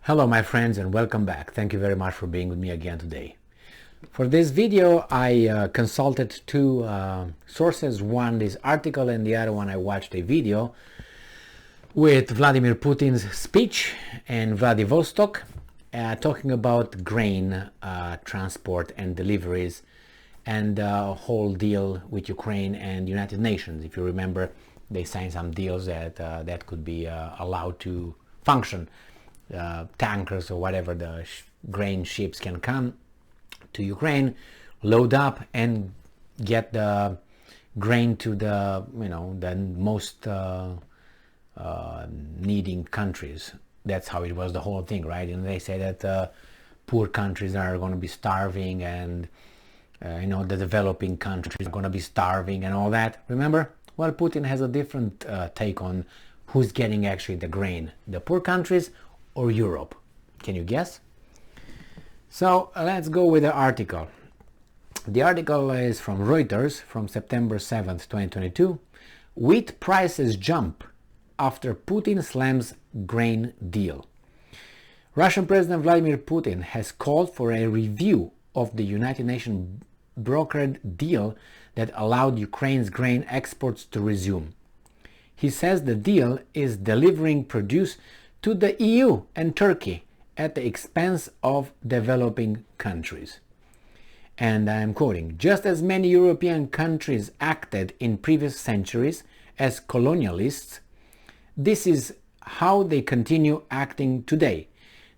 Hello my friends and welcome back. Thank you very much for being with me again today. For this video I consulted two sources, one this article and the other one I watched a video with Vladimir Putin's speech in Vladivostok talking about grain transport and deliveries and the whole deal with Ukraine and United Nations. If you remember, they signed some deals that that could be allowed to function. Tankers or whatever the grain ships can come to Ukraine, load up and get the grain to the the most needing countries. That's how it was, the whole thing, right? And they say that poor countries are going to be starving and the developing countries are going to be starving and all that. Remember? Well, Putin has a different take on who's getting actually the grain, the poor countries or Europe. Can you guess? So let's go with the article. The article is from Reuters from September 7th, 2022. Wheat prices jump after Putin slams grain deal. Russian President Vladimir Putin has called for a review of the United Nations brokered deal that allowed Ukraine's grain exports to resume. He says the deal is delivering produce to the EU and Turkey at the expense of developing countries. And I'm quoting, just as many European countries acted in previous centuries as colonialists, this is how they continue acting today.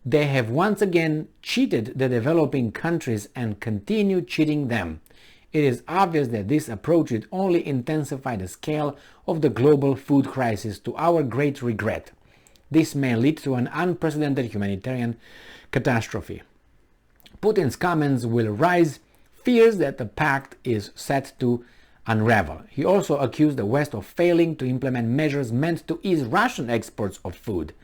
They have once again cheated the developing countries and continue cheating them. It is obvious that this approach would only intensify the scale of the global food crisis, to our great regret. This may lead to an unprecedented humanitarian catastrophe. Putin's comments will raise fears that the pact is set to unravel. He also accused the West of failing to implement measures meant to ease Russian exports of food.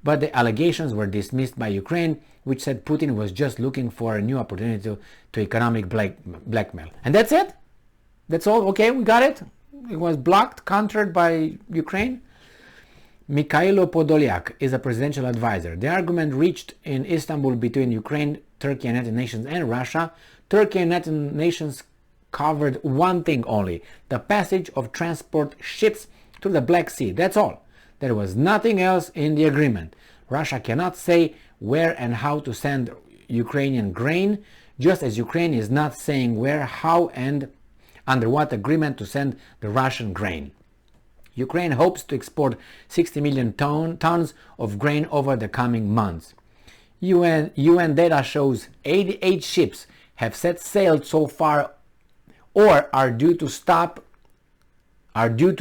But the allegations were dismissed by Ukraine, which said Putin was just looking for a new opportunity to economic blackmail. And that's it? That's all? Okay, we got it? It was blocked, countered by Ukraine? Mikhailo Podolyak is a presidential advisor. The argument reached in Istanbul between Ukraine, Turkey, and United Nations and Russia. Turkey and United Nations covered one thing only: the passage of transport ships through the Black Sea. That's all. There was nothing else in the agreement. Russia cannot say where and how to send Ukrainian grain, just as Ukraine is not saying where, how, and under what agreement to send the Russian grain. Ukraine hopes to export 60 million tons of grain over the coming months. UN data shows 88 ships have set sail so far or are due to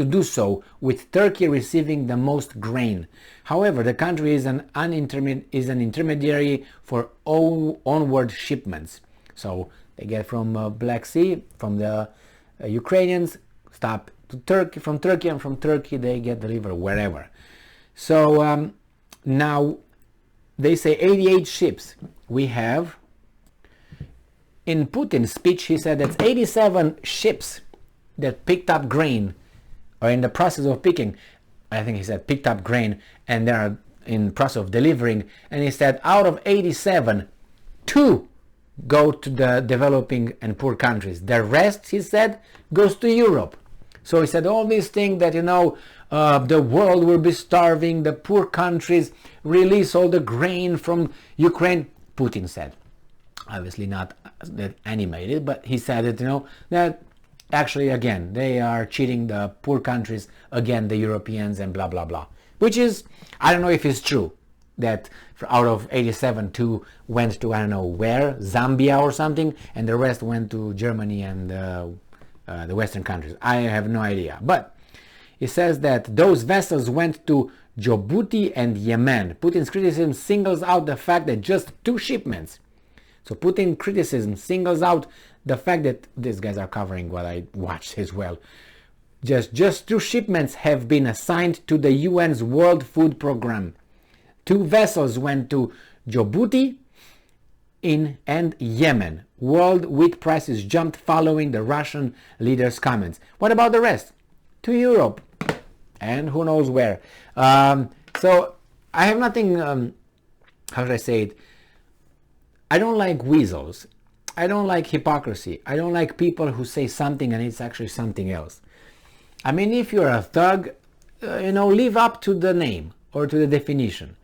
do so, with Turkey receiving the most grain. However, the country is an intermediary for onward shipments. So they get from Black Sea, from the Ukrainians, stop to Turkey, from Turkey, and from Turkey they get delivered wherever. So now they say 88 ships. We have, in Putin's speech, he said that's 87 ships that picked up grain, or in the process of picking. I think he said picked up grain, and they are in process of delivering. And he said out of 87, 2 go to the developing and poor countries. The rest, he said, goes to Europe. So he said all these things that, the world will be starving, the poor countries release all the grain from Ukraine. Putin said, obviously not that animated, but he said that, that actually, again, they are cheating the poor countries, again, the Europeans, and blah, blah, blah. Which is, I don't know if it's true that out of 87, 2 went to, I don't know where, Zambia or something, and the rest went to Germany and the Western countries. I have no idea. But it says that those vessels went to Djibouti and Yemen. Putin's criticism singles out the fact that just 2 shipments. So Putin's criticism singles out the fact that these guys are covering what I watched as well. Just 2 shipments have been assigned to the UN's World Food Programme. 2 vessels went to Djibouti and Yemen. World wheat prices jumped following the Russian leader's comments. What about the rest? To Europe and who knows where. So I have nothing how should I say it? I don't like weasels. I don't like hypocrisy. I don't like people who say something and it's actually something else. I mean, if you're a thug, live up to the name or to the definition.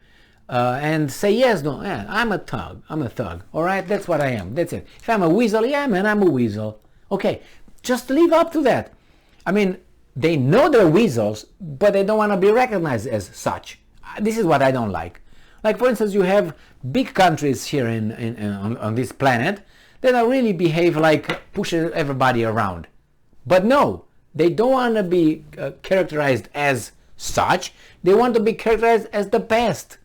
And say, yes, no, yeah, I'm a thug. I'm a thug. All right, that's what I am. That's it. If I'm a weasel, yeah, man, I'm a weasel. Okay, just live up to that. I mean, they know they're weasels, but they don't want to be recognized as such. This is what I don't like. Like, for instance, you have big countries here on this planet that really behave like pushing everybody around. But no, they don't want to be characterized as such. They want to be characterized as the best,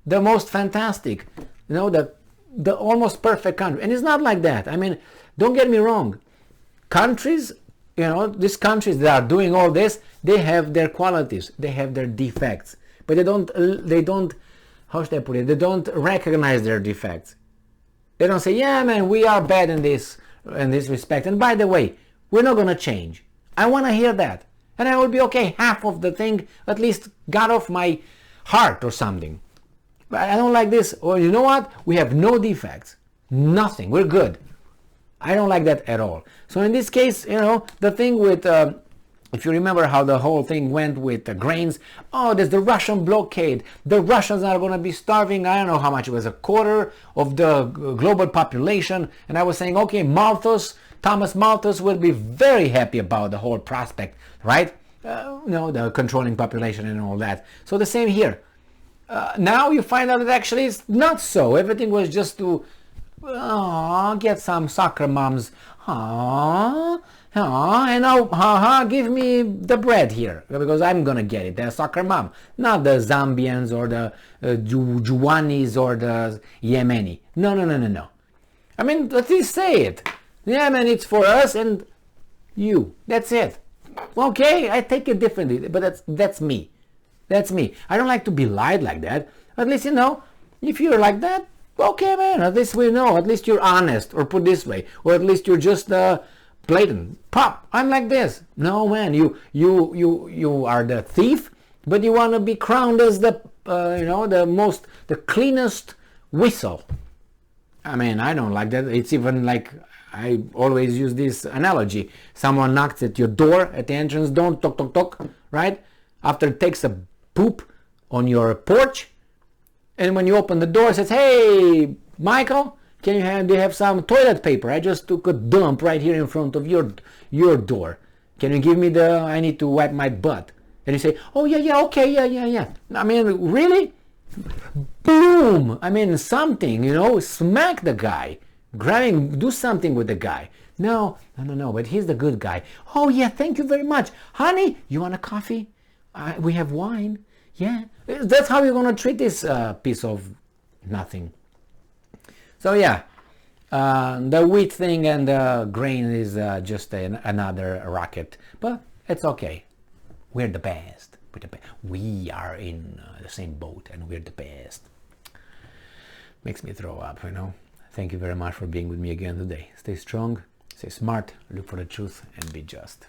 the most fantastic, the almost perfect country. And it's not like that. I mean, don't get me wrong. Countries, these countries that are doing all this, they have their qualities, they have their defects, but they don't, how should I put it? They don't recognize their defects. They don't say, yeah, man, we are bad in this respect. And by the way, we're not going to change. I want to hear that. And I will be okay. Half of the thing at least got off my heart or something. But I don't like this. Or you know what? We have no defects. Nothing. We're good. I don't like that at all. So in this case, the thing with, if you remember how the whole thing went with the grains, oh, there's the Russian blockade. The Russians are going to be starving. I don't know how much it was, a quarter of the global population. And I was saying, okay, Thomas Malthus will be very happy about the whole prospect, right? The controlling population and all that. So the same here. Now you find out that actually it's not so. Everything was just to get some soccer moms. And now, give me the bread here, because I'm gonna get it. The soccer mom, not the Zambians or the Juwanis or the Yemeni. No. I mean, at least say it. Yeah, man, it's for us and you. That's it. Okay, I take it differently, but that's me. That's me. I don't like to be lied like that. At least, if you're like that, okay, man, at least we know. At least you're honest, or put this way, or at least you're just blatant. Pop, I'm like this. No, man, you are the thief, but you want to be crowned as the cleanest whistle. I mean, I don't like that. It's even like, I always use this analogy. Someone knocks at your door at the entrance, don't tock, tock, tock, right? After it takes a poop on your porch, and when you open the door, it says, hey, Michael, do you have some toilet paper? I just took a dump right here in front of your door. Can you give me I need to wipe my butt. And you say, oh, yeah, okay, yeah. I mean, really? Boom! I mean, something, smack the guy. Do something with the guy. No, but he's the good guy. Oh, yeah, thank you very much. Honey, you want a coffee? We have wine. Yeah. That's how you're going to treat this piece of nothing. So yeah, the wheat thing and the grain is just another racket, but it's okay. We're the best. We are in the same boat, and we're the best. Makes me throw up, Thank you very much for being with me again today. Stay strong, stay smart, look for the truth, and be just.